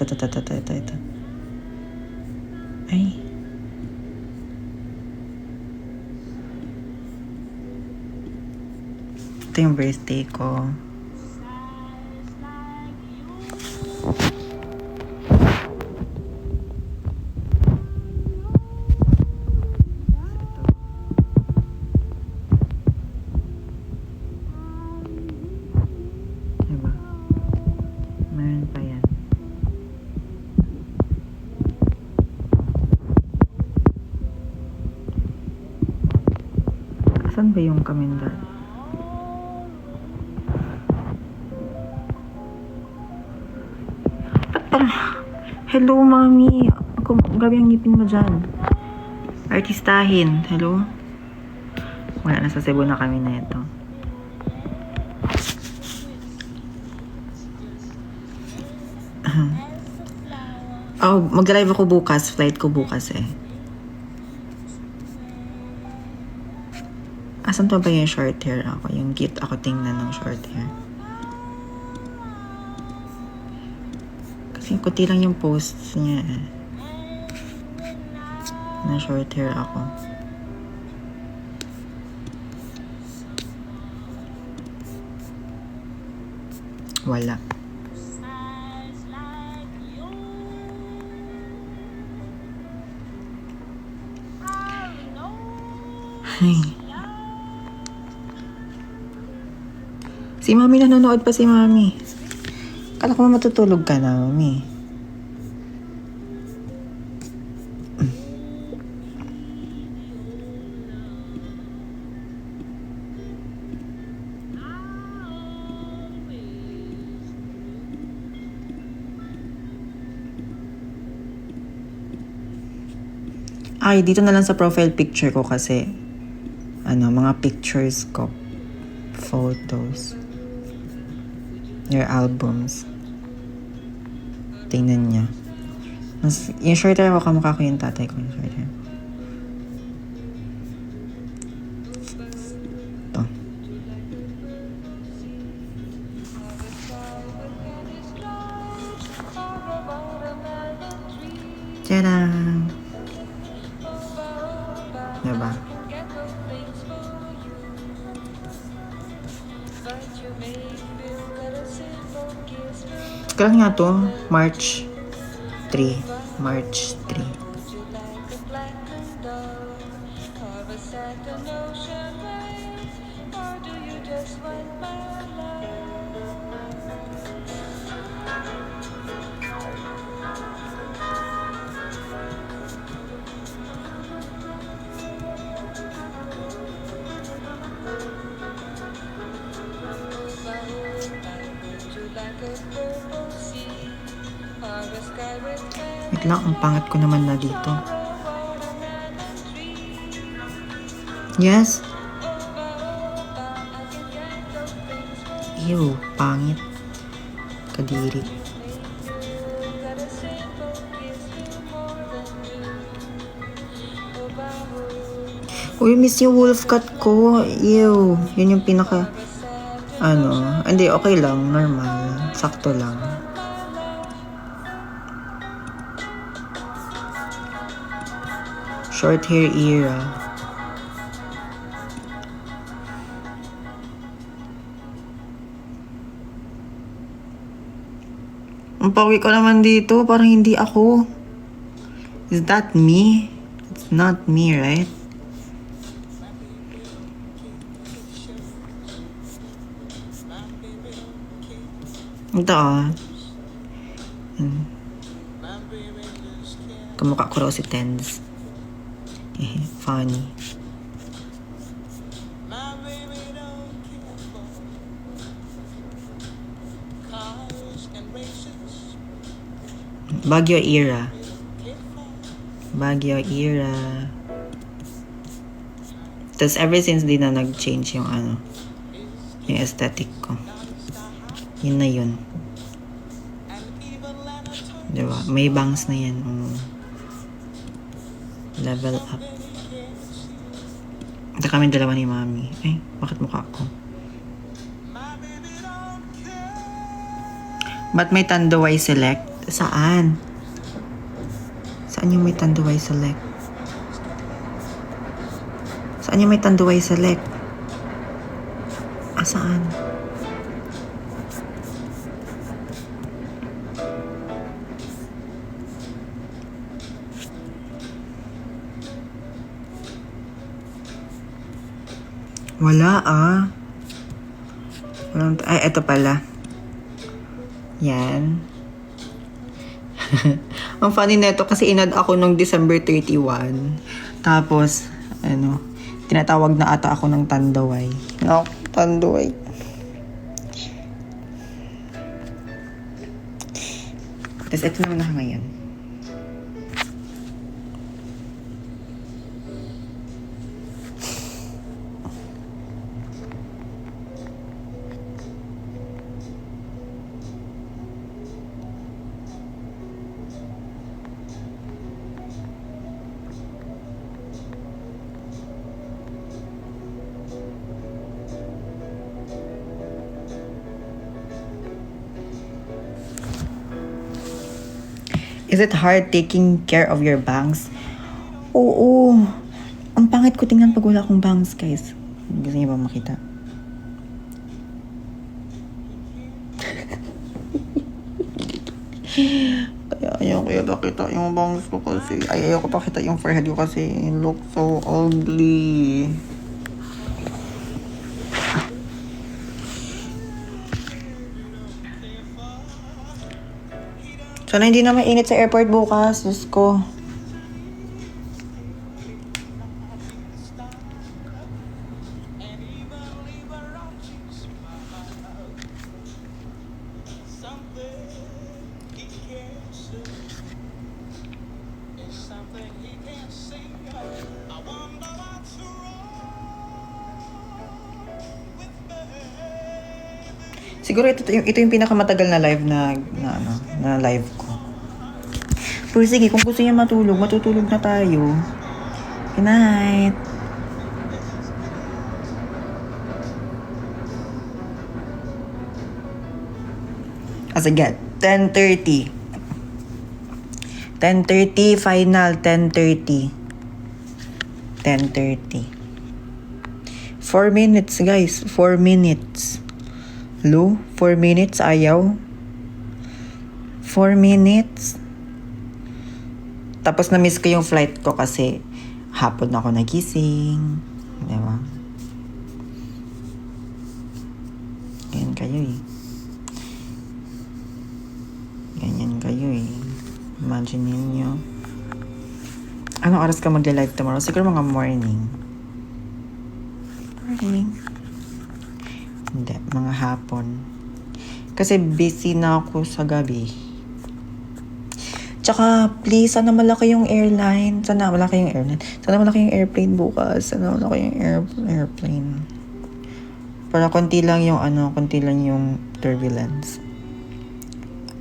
Ay. Ito yung birthday ko. Diba? Meron pa yan. Asan ba yung kamindal? Hello, Mami. Ako, grabe ang ngipin mo dyan. Artistahin. Hello? Wala, nasa Cebu na kami na ito. Oh, mag-live ako bukas. Flight ko bukas eh. Asan pa ba yung short hair ako? Yung cute ako tingnan ng short hair. Kasi kuti lang yung posts niya eh. Na short hair ako. Wala. Ay. Si Mami nanonood pa si Mami. Kala ko matutulog ka na, Mami. Ay, dito na lang sa profile picture ko kasi mga pictures ko. Photos. Your albums. Tingnan niya. Yung short hair ko, kamukha ko yung tatay ko yung short hair. Ito. Tadaan! Diba? Kailan nga to? March 3. March 3. Wait lang, ang pangat ko naman na dito. Yes? Ew, pangit. Kadiri. Uy, miss yung wolf cut ko. Ew. Yun yung pinaka... Hindi, okay lang. Normal. Sakto lang. Short hair era. Ang pawi ko naman dito. Parang hindi ako. Is that me? It's not me, right? Ito Kamukha ko raw si Tens. Funny. Baguio era. Baguio era. Tapos ever since di na nag-change yung yung aesthetic ko. Yun na yun. Diba? May bangs na yan. Level up. Ito kami dalawa ni Mami. Ay, bakit mukha ko? Ba't may Tanduay Select? Saan? Saan yung may Tanduay Select? Saan yung may Tanduay Select? Saan? Wala Walang, eto pala. Yan. Ang funny neto kasi inad ako nung December 31. Tapos, tinatawag na ata ako ng Tanduay. No, Tanduay. Tapos ito naman ako ngayon. Is it hard taking care of your bangs? Oo. Ang pangit ko tingnan pag wala akong bangs, guys. Gusto niyo ba makita? Kaya ayaw ko pakita yung bangs ko kasi. Ayaw ko pakita yung forehead ko kasi it looks so ugly. Sana hindi na mainit sa airport bukas. Diyos ko. Siguro ito yung pinakamatagal na live na live ko. Pero sige, kung gusto niya matulog, matutulog na tayo. Good night. Sige, 10:30. 10:30 final, 10:30. 10:30. 4 minutes, guys. 4 minutes. Lo, 4 minutes, ayaw. 4 minutes. Tapos na-miss ko yung flight ko kasi hapon ako nagising. Diba? Ganyan kayo Ganyan kayo Imagine niyo. Anong oras ka magla-live tomorrow? Siguro mga morning. Hindi, mga hapon. Kasi busy na ako sa gabi. Tsaka, please, sana malaki yung airline. Sana malaki yung airline. Sana malaki yung airplane bukas. Sana malaki yung airplane. Para konti lang yung konti lang yung turbulence.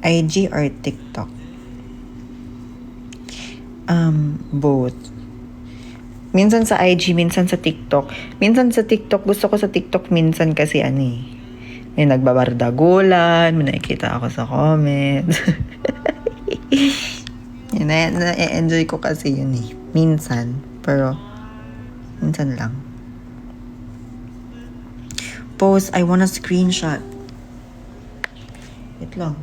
IG or TikTok? Both. Minsan sa IG, minsan sa TikTok. Minsan sa TikTok, gusto ko sa TikTok minsan kasi may nagbabardagulan, may nakikita ako sa comments. Na-enjoy ko kasi yun minsan. Pero, minsan lang. Post, I wanna screenshot. Wait lang.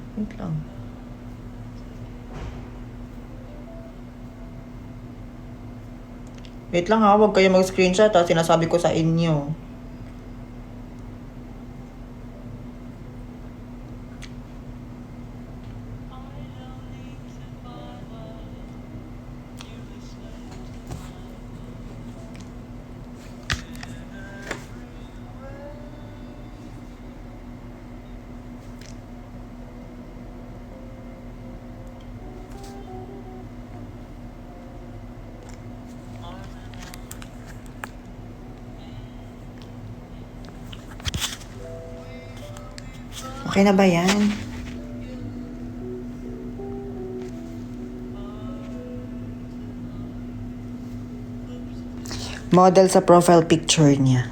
Wait lang ha, huwag kayo mag-screenshot ha. Sinasabi ko sa inyo. Okay na ba yan? Model sa profile picture niya.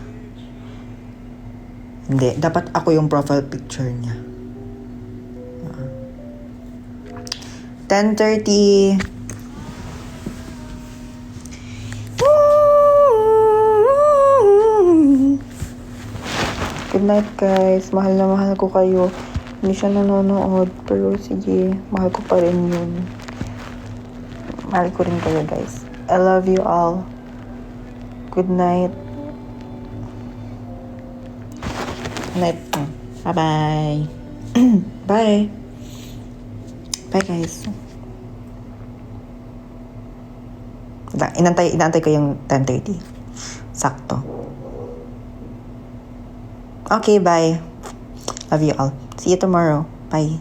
Hindi, dapat ako yung profile picture niya. 10:30. Good night guys. Mahal na mahal ko kayo. Hindi siya nanonood. Pero sige, mahal ko pa rin yun. Mahal ko rin kayo guys. I love you all. Good night. Good night. Bye-bye. Bye. Bye guys. Inantay ko yung 10:30. Sakto. Okay, bye. Love you all. See you tomorrow. Bye.